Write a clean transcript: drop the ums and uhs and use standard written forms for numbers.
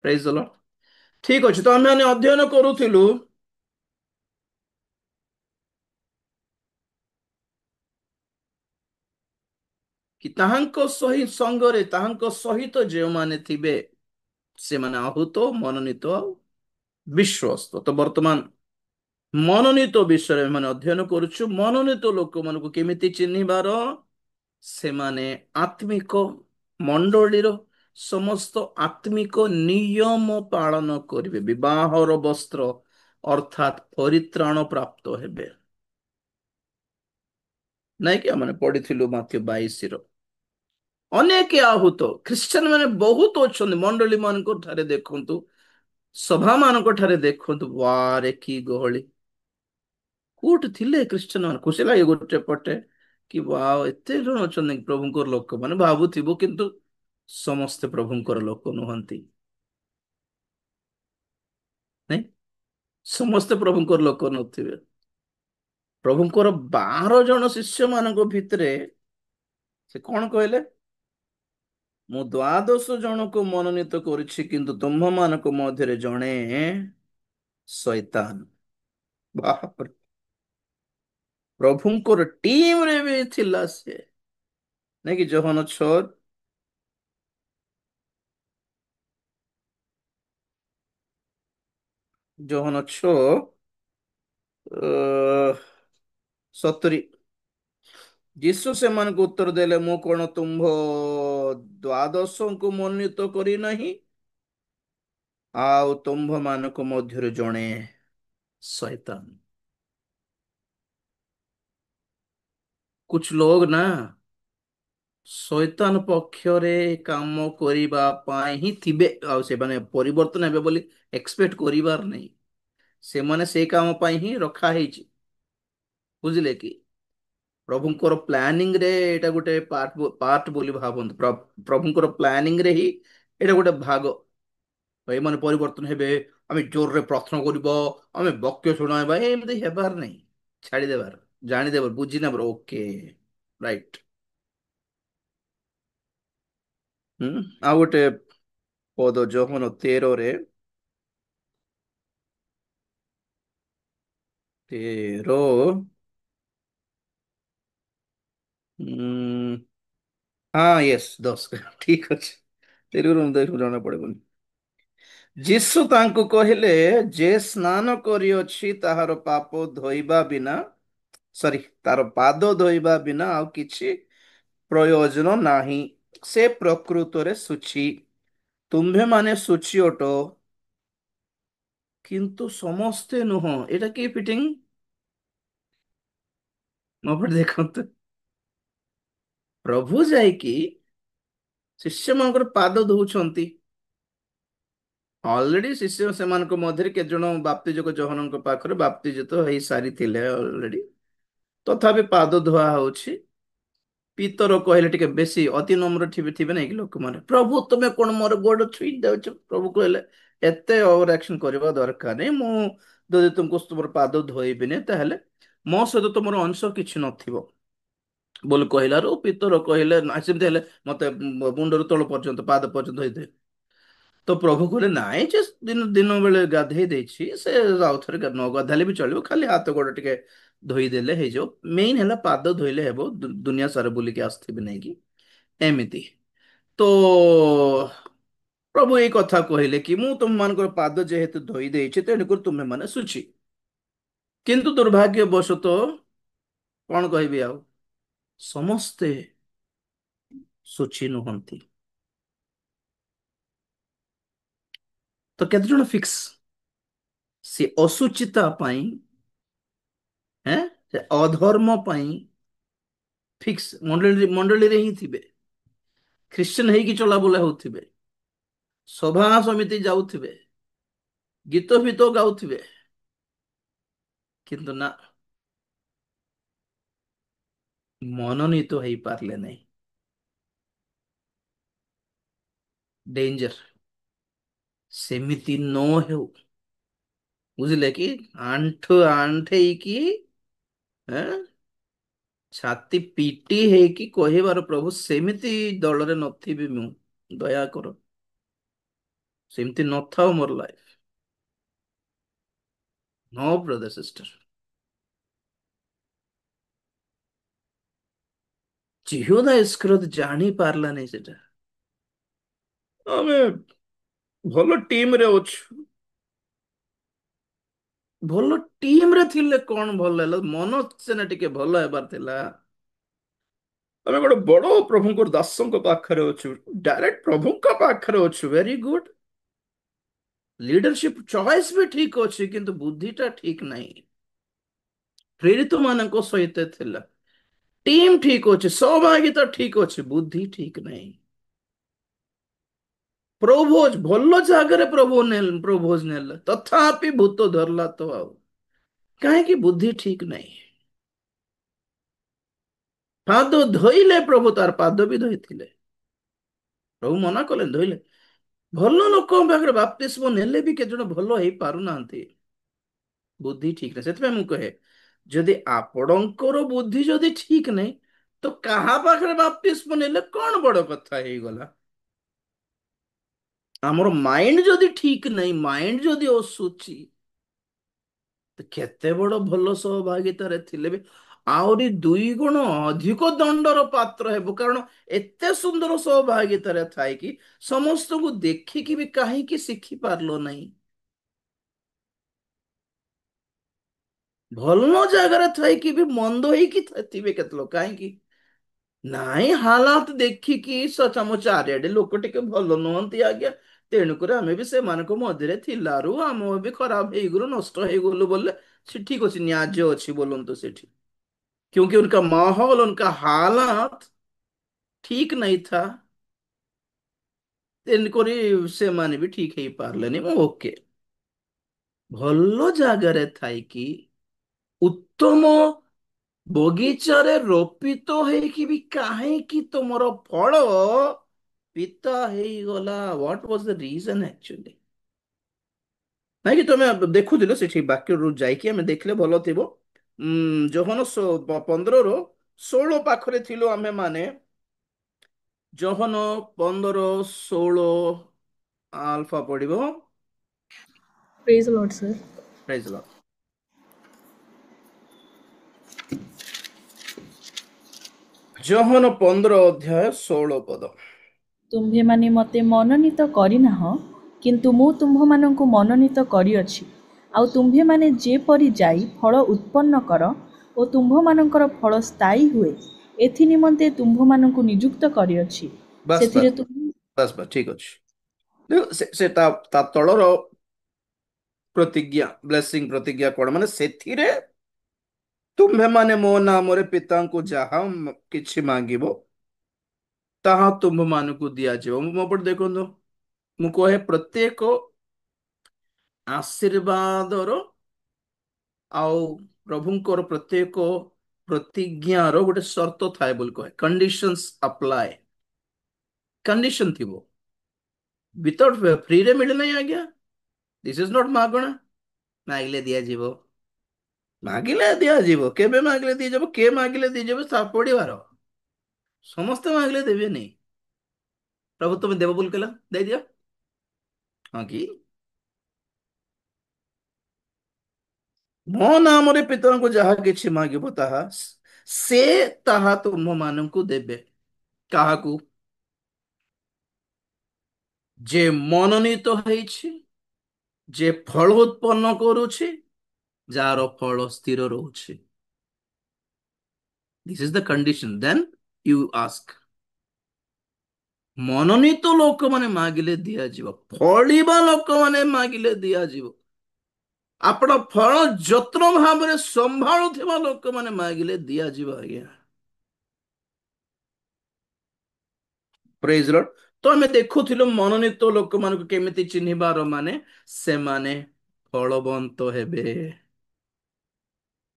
ପ୍ରେଜ୍ ଦ ଲର୍ଡ। ଠିକ ଅଛି, ତ ଆମେ ମାନେ ଅଧ୍ୟୟନ କରୁଥିଲୁ କି ତାହାଙ୍କ ସଙ୍ଗରେ ତାହାଙ୍କ ସହିତ ଯେଉଁମାନେ ଥିବେ ସେମାନେ ଆହୁତ ମନୋନୀତ ଆଉ ବିଶ୍ୱସ୍ତ। ତ ବର୍ତ୍ତମାନ ମନୋନୀତ ବିଷୟରେ ମାନେ ଅଧ୍ୟୟନ କରୁଛୁ। ମନୋନୀତ ଲୋକମାନଙ୍କୁ କେମିତି ଚିହ୍ନିବାର? ସେମାନେ ଆତ୍ମିକ ମଣ୍ଡଳୀର ସମସ୍ତ ଆତ୍ମିକ ନିୟମ ପାଳନ କରିବେ, ବିବାହର ବସ୍ତ୍ର ଅର୍ଥାତ୍ ପରିତ୍ରାଣ ପ୍ରାପ୍ତ ହେବେ। ନାଇଁ କି ଆମେ ପଢିଥିଲୁ ମାଥ୍ୟୁ 22 ର। ଅନେକ ଆହୁତ ଖ୍ରୀଷ୍ଟିଆନ ମାନେ ବହୁତ ଅଛନ୍ତି ମଣ୍ଡଳୀ ମାନଙ୍କ ଠାରେ। ଦେଖନ୍ତୁ, ସଭା ମାନଙ୍କ ଠାରେ ଦେଖନ୍ତୁ, ୱାରେ କି ଗହଳି। କୋଉଠି ଥିଲେ ଖ୍ରୀଷ୍ଟିଆନ ମାନେ? ଖୁସି ଲାଗେ ଗୋଟେ ପଟେ କି ୱାଓ, ଏତେ ଜଣ ଅଛନ୍ତି ପ୍ରଭୁଙ୍କର ଲୋକ। ମାନେ ଭାବୁଥିବୁ, କିନ୍ତୁ ସମସ୍ତେ ପ୍ରଭୁଙ୍କର ଲୋକ ନୁହନ୍ତି। ନାଇଁ, ସମସ୍ତେ ପ୍ରଭୁଙ୍କର ଲୋକ ନଥିବେ। ପ୍ରଭୁଙ୍କର 12 ଜଣ ଶିଷ୍ୟ ମାନଙ୍କ ଭିତରେ ସେ କଣ କହିଲେ? ମୁଁ 12 ଜଣକୁ ମନୋନୀତ କରିଛି, କିନ୍ତୁ ତୁମ୍ଭମାନଙ୍କ ମଧ୍ୟରେ ଜଣେ ଶୈତାନ। ବାପରେ, ପ୍ରଭୁଙ୍କର ଟିମରେ ବି ଥିଲା ସେ। ନାଇଁ କି? ଯୋହନ 6 ଯୋହନ 6 70। ଯୀଶୁ ସେମାନଙ୍କୁ ଉତ୍ତର ଦେଲେ, ମୁଁ କଣ ତୁମ୍ଭ 12ଙ୍କୁ ମନୋନୀତ କରି ନାହିଁ? ଆଉ ତୁମ୍ଭ ମାନଙ୍କ ମଧ୍ୟରୁ ଜଣେ शैतान। कुछ लोग ना ଶୈତାନ ପକ୍ଷରେ କାମ କରିବା ପାଇଁ ହିଁ ଥିବେ, ଆଉ ସେମାନେ ପରିବର୍ତ୍ତନ ହେବେ ବୋଲି ଏକ୍ସପେକ୍ଟ କରିବାର ନାହିଁ। ସେମାନେ ସେଇ କାମ ପାଇଁ ହିଁ ରଖା ହେଇଛି। ବୁଝିଲେ କି? ପ୍ରଭୁଙ୍କର ପ୍ଲାନିଂ ରେ ଏଇଟା ଗୋଟେ ପାର୍ଟ ବୋଲି ଭାବନ୍ତୁ। ପ୍ରଭୁଙ୍କର ପ୍ଲାନିଂ ରେ ହିଁ ଏଇଟା ଗୋଟେ ଭାଗ। ଏମାନେ ପରିବର୍ତ୍ତନ ହେବେ, ଆମେ ଜୋରରେ ପ୍ରାର୍ଥନା କରିବା, ଆମେ ବାକ୍ୟ ଶୁଣାଇବା, ଏମିତି ହେବାର ନାହିଁ। ଛାଡିଦେବାର, ଜାଣିଦେବାର, ବୁଝିନେବାର। Okay, right. ହୁଁ। ଆଉ ଗୋଟେ ପଦ ଯୋହନ 13 13 ହଁ ୟେସ୍ 10 ଠିକ ଅଛି। ତେଲୁଗୁରୁ ଦେଖୁ ଜଣା ପଡିବନି। ଯୀଶୁ ତାଙ୍କୁ କହିଲେ, ଯେ ସ୍ନାନ କରିଅଛି ତାହାର ପାପ ଧୋଇବା ବିନା, ସରି, ତାର ପାଦ ଧୋଇବା ବିନା ଆଉ କିଛି ପ୍ରୟୋଜନ ନାହିଁ। ସେ ପ୍ରକୃତରେ ଶୁଚି। ତୁମ୍ଭେମାନେ ଶୁଚି ଅଟ, କିନ୍ତୁ ସମସ୍ତେ ନୁହଁ। ଏଇଟା କି ଫିଟିଂ? ମୋ ପଟେ ଦେଖନ୍ତୁ। ପ୍ରଭୁ ଯାଇକି ଶିଷ୍ୟମାନଙ୍କର ପାଦ ଧୋଉଛନ୍ତି। ଅଲରେଡି ଶିଷ୍ୟ ସେମାନଙ୍କ ମଧ୍ୟରେ କେତେ ଜଣ ବାପ୍ତିଜକ ଯୋହନଙ୍କ ପାଖରେ ବାପ୍ତିଜିତ ହେଇ ସାରିଥିଲେ ଅଲରେଡି। ତଥାପି ପାଦ ଧୁଆ ହଉଛି। ପିତର କହିଲେ, ଟିକେ ବେଶୀ ଅତି ନମ୍ର ଥିବେ ନାଇଁ କି ଲୋକମାନେ, ପ୍ରଭୁ ତୁମେ କଣ ମୋର ଗୋଡ ଛୁଇଁ ଯାଉଛ? ପ୍ରଭୁ କହିଲେ, ଏତେ ଓଭର ଆକ୍ସନ କରିବା ଦରକାର ନାହିଁ। ମୁଁ ଯଦି ତୁମକୁ ତୁମର ପାଦ ଧୋଇବିନି, ତାହେଲେ ମୋ ସହିତ ତୁମର ଅଂଶ କିଛି ନଥିବ ବୋଲି କହିଲାରୁ ପିତର କହିଲେ, ନା ସେମିତି ହେଲେ ମତେ ମୁଣ୍ଡରୁ ତଳ ପର୍ଯ୍ୟନ୍ତ, ପାଦ ପର୍ଯ୍ୟନ୍ତ ଧୋଇଦେ। ତ ପ୍ରଭୁ କହିଲେ, ନାଇଁ, ଯେ ଦିନ ଦିନ ବେଳେ ଗାଧେଇ ଦେଇଛି, ସେ ଆଉ ଥରେ ନ ଗାଧେଇଲେ ବି ଚଳିବ, ଖାଲି ହାତ ଗୋଡ ଟିକେ ଧୋଇଦେଲେ ହେଇଯିବ। ମେନ୍ ହେଲା ପାଦ ଧୋଇଲେ ହେବ, ଦୁନିଆ ସାରା ବୁଲିକି ଆସିଥିବେ ନାଇକି, ଏମିତି। ତ ପ୍ରଭୁ ଏଇ କଥା କହିଲେ କି, ମୁଁ ତୁମମାନଙ୍କର ପାଦ ଯେହେତୁ ଧୋଇ ଦେଇଛି, ତେଣୁକରି ତୁମେ ମାନେ ଶୁଚି। କିନ୍ତୁ ଦୁର୍ଭାଗ୍ୟବଶତଃ, କଣ କହିବି ଆଉ, ସମସ୍ତେ ଶୁଚି ନୁହନ୍ତି। ତ କେତେ ଜଣ ଫିକ୍ସ? ସେ ଅଶୁଚିତା ପାଇଁ, ସେ ଅଧର୍ମ ପାଇଁ ଫିକ୍ସ ମଣ୍ଡଳୀରେ ହିଁ ଥିବେ। ଖ୍ରୀଷ୍ଟିଆନ ହେଇକି ଚଲାବୁଲା ହଉଥିବେ, ସଭା ସମିତି ଯାଉଥିବେ, ଗୀତ ଫିତ ଗାଉଥିବେ, କିନ୍ତୁ ନା, ମନୋନୀତ ହେଇପାରିଲେ ନାହିଁ। ଡେଞ୍ଜର। ସେମିତି ନ ହେଉ। ବୁଝିଲେ କି? ଆଣ୍ଠୁ ଆଣ୍ଠେଇକି, ଏଁ, ଛାତି ପିଟି ହେଇକି କହିବାର, ପ୍ରଭୁ ସେମିତି ଦଳରେ ନଥିବି ମୁଁ, ଦୟା କର। ସେମିତି ନଥାଉ ମୋର ଲାଇଫ। No brother sister. ଜିହୁଦା ଇସ୍କରିୟତ ଜାଣି ପାରିଲାନି ସେଟା। ଆମେ ଭଲ ଟିମରେ ଅଛୁ। ଭଲ ଟିମରେ ଥିଲେ କଣ ଭଲ ହେଲା, ମନ ସିନା ଟିକେ ଭଲ ହେବାର ଥିଲା। ଆମେ ଗୋଟେ ବଡ ପ୍ରଭୁଙ୍କ ଦାସଙ୍କ ପାଖରେ ଅଛୁ, ଡାଇରେକ୍ଟ ପ୍ରଭୁଙ୍କ ପାଖରେ ଅଛୁ। Very good. ଲିଡରशिପ ଚଏସ୍ ବି ଠିକ ଅଛି, କିନ୍ତୁ ବୁଦ୍ଧିଟା ଠିକ ନାହିଁ। ପ୍ରେରିତ ମାନଙ୍କ ସହିତ ଥିଲା, ଟିମ୍ ଠିକ ଅଛି, ସହଭାଗିତା ଠିକ ଅଛି, ବୁଦ୍ଧି ଠିକ ନାହିଁ। ପ୍ରଭୋଜ ଭଲ ଜାଗାରେ ପ୍ରଭୋଜ ନେଲା, ତଥାପି ଭୂତ ଧରିଲା ତ ଆଉ କାହିଁକି? ବୁଦ୍ଧି ଠିକ ନାହିଁ। ପାଦ ଧୋଇଲେ ପ୍ରଭୁ, ତାର ପାଦ ବି ଧୋଇଥିଲେ। ପ୍ରଭୁ ମନା କଲେ ଧୋଇଲେ। ଭଲ ଲୋକଙ୍କ ପାଖରେ ବାପ୍ତିସ୍ମ ନେଲେ ବି କେତେ ଜଣ ଭଲ ହେଇ ପାରୁନାହାନ୍ତି। ବୁଦ୍ଧି ଠିକ ନାହିଁ। ସେଥିପାଇଁ ମୁଁ କହେ, ଯଦି ଆପଣଙ୍କର ବୁଦ୍ଧି ଯଦି ଠିକ ନାହିଁ, ତ କାହା ପାଖରେ ବାପ୍ତିସ୍ମ ନେଲେ କଣ ବଡ କଥା ହେଇଗଲା? ଆମର ମାଇଣ୍ଡ ଯଦି ଠିକ ନାହିଁ, ମାଇଣ୍ଡ ଯଦି ଅସୁଚି, ତ କେତେ ବଡ ଭଲ ସହଭାଗିତାରେ ଥିଲେ ବି ଆହୁରି 2 ଗୁଣ ଅଧିକ ଦଣ୍ଡର ପାତ୍ର ହେବ। କାରଣ ଏତେ ସୁନ୍ଦର ସହଭାଗିତାରେ ଥାଇକି ସମସ୍ତଙ୍କୁ ଦେଖିକି ବି କାହିଁକି ଶିଖି ପାରିଲ ନାହିଁ? ଭଲ ଜାଗାରେ ଥାଇକି ବି ମନ୍ଦ ହେଇକି ଥିବେ କେତେ ଲୋକ, କାହିଁକି? ନାଇଁ ହାଲାତ ଦେଖିକି ଆମ ଚାରିଆଡେ ଲୋକ ଟିକେ ଭଲ ନୁହନ୍ତି ଆଜ୍ଞା, ତେଣୁକରି ଆମେ ବି ସେମାନଙ୍କ ମଧ୍ୟରେ ଥିଲାରୁ ଆମ ବି ଖରାପ ହେଇଗଲୁ, ନଷ୍ଟ ହେଇଗଲୁ ବୋଲେ ସେ ଠିକ ଅଛି, ନ୍ୟାଯ୍ୟ ଅଛି ବୋଲନ୍ତୁ ସେଠି। क्योंकि उनका माहौल, उनका हालात ठीक नहीं था, ତେଣୁକରି ସେମାନେ ବି ଠିକ ହେଇ ପାରିଲେନି। ମୁଁ ଓକେ, ଭଲ ଜାଗାରେ ଥାଇକି ଉତ୍ତମ ବଗିଚାରେ ରୋପିତ ହେଇକି ବି କାହିଁକି ତୁମର ଫଳ ପିତା ହେଇଗଲା? What was the reason actually? ନାଇଁ କି ତମେ ଦେଖୁଥିଲ ସେଠି ବାକ୍ୟରୁ ଯାଇକି ଆମେ ଦେଖିଲେ ଭଲ ଥିବ। ଯୋହନ 15ରୁ 16 ପାଖରେ ଥିଲୁ ଆମେ ମାନେ। ଯୋହନ 15:16 ଆଲଫା ପଡିବ। Praise the Lord, sir. Praise Lord. ଯୋହନ 15 ଅଧ୍ୟାୟ 16 ପଦ। ତୁମ୍ଭେମାନେ ମୋତେ ମନୋନୀତ କରିନାହ, କିନ୍ତୁ ମୁଁ ତୁମ୍ଭମାନଙ୍କୁ ମନୋନୀତ କରିଅଛି। ଆଉ ତୁମ୍ଭେମାନେ ଯେପରି ଯାଇ ଫଳ ଉତ୍ପନ୍ନ କର ଓ ତୁମ୍ଭମାନଙ୍କର ଫଳ ସ୍ଥାୟୀ ହୁଏ, ଏଥିନିମନ୍ତେ ତୁମ୍ଭମାନଙ୍କୁ ନିଯୁକ୍ତ କରିଅଛି। ବାସ୍ ସେଥିରେ ବାସ୍ ତୁମ୍ଭେ ବାସ୍ ବାସ୍ ଠିକ ଅଛି। ସେ ତା ତଳର ପ୍ରତିଜ୍ଞା, ବ୍ଲେସିଂ ପ୍ରତିଜ୍ଞା କଣ ମାନେ, ସେଥିରେ ତୁମ୍ଭେମାନେ ମୋ ନାମରେ ପିତାଙ୍କୁ ଯାହା କିଛି ମାଗିବ ତାହା ତୁମ୍ଭମାନଙ୍କୁ ଦିଆଯିବ। ମୋ ପଟେ ଦେଖନ୍ତୁ, ମୁଁ କହେ ପ୍ରତ୍ୟେକ ଆଶୀର୍ବାଦର ଆଉ ପ୍ରଭୁଙ୍କର ପ୍ରତ୍ୟେକ ପ୍ରତିଜ୍ଞାର ଗୋଟେ ସର୍ତ୍ତ ଥାଏ ବୋଲି କହେ, କଣ୍ଡିସନ୍ସ ଆପ୍ଲାଏ। କଣ୍ଡିସନ ଥିବ, ବିତଆଉଟ ଫ୍ରିରେ ମିଳେ ନାହିଁ ଆଜ୍ଞା। ଦିସ୍ ଇଜ ନଟ୍ ମାଗଣା। ମାଗିଲେ ଦିଆଯିବ, ମାଗିଲେ ଦିଆଯିବ, କେବେ ମାଗିଲେ ଦିଆଯିବ, କେ ମାଗିଲେ ଦିଆଯିବ ତା ପଡିବାର। ସମସ୍ତେ ମାଗିଲେ ଦେବେନି। ପ୍ରଭୁ ତୁମେ ଦେବ ବୋଲି କହିଲା, ଦେଇଦିଅ। ହଁ କି? ମୋ ନାମରେ ପିତାଙ୍କୁ ଯାହା କିଛି ମାଗିବ ତାହା ସେ ତାହା ତୁମମାନଙ୍କୁ ଦେବେ। କାହାକୁ? ଯେ ମନୋନୀତ ହେଇଛି, ଯେ ଫଳ ଉତ୍ପନ୍ନ କରୁଛି, ଯାହାର ଫଳ ସ୍ଥିର ରହୁଛି। This is the condition, then you ask. ମନୋନୀତ ଲୋକମାନେ ମାଗିଲେ ଦିଆଯିବ, ଫଳିବା ଲୋକମାନେ ମାଗିଲେ ଦିଆଯିବ। ଆପଣ ଫଳ ଯତ୍ନ ଭାବରେ ସମ୍ଭାଳୁଥିବା ଲୋକମାନେ ମାଗିଲେ ଦିଆଯିବ ଆଜ୍ଞା। Praise Lord. ତ ଆମେ ଦେଖୁଥିଲୁ ମନୋନୀତ ଲୋକମାନଙ୍କୁ କେମିତି ଚିହ୍ନିବାର, ମାନେ ସେମାନେ ଫଳବନ୍ତ ହେବେ।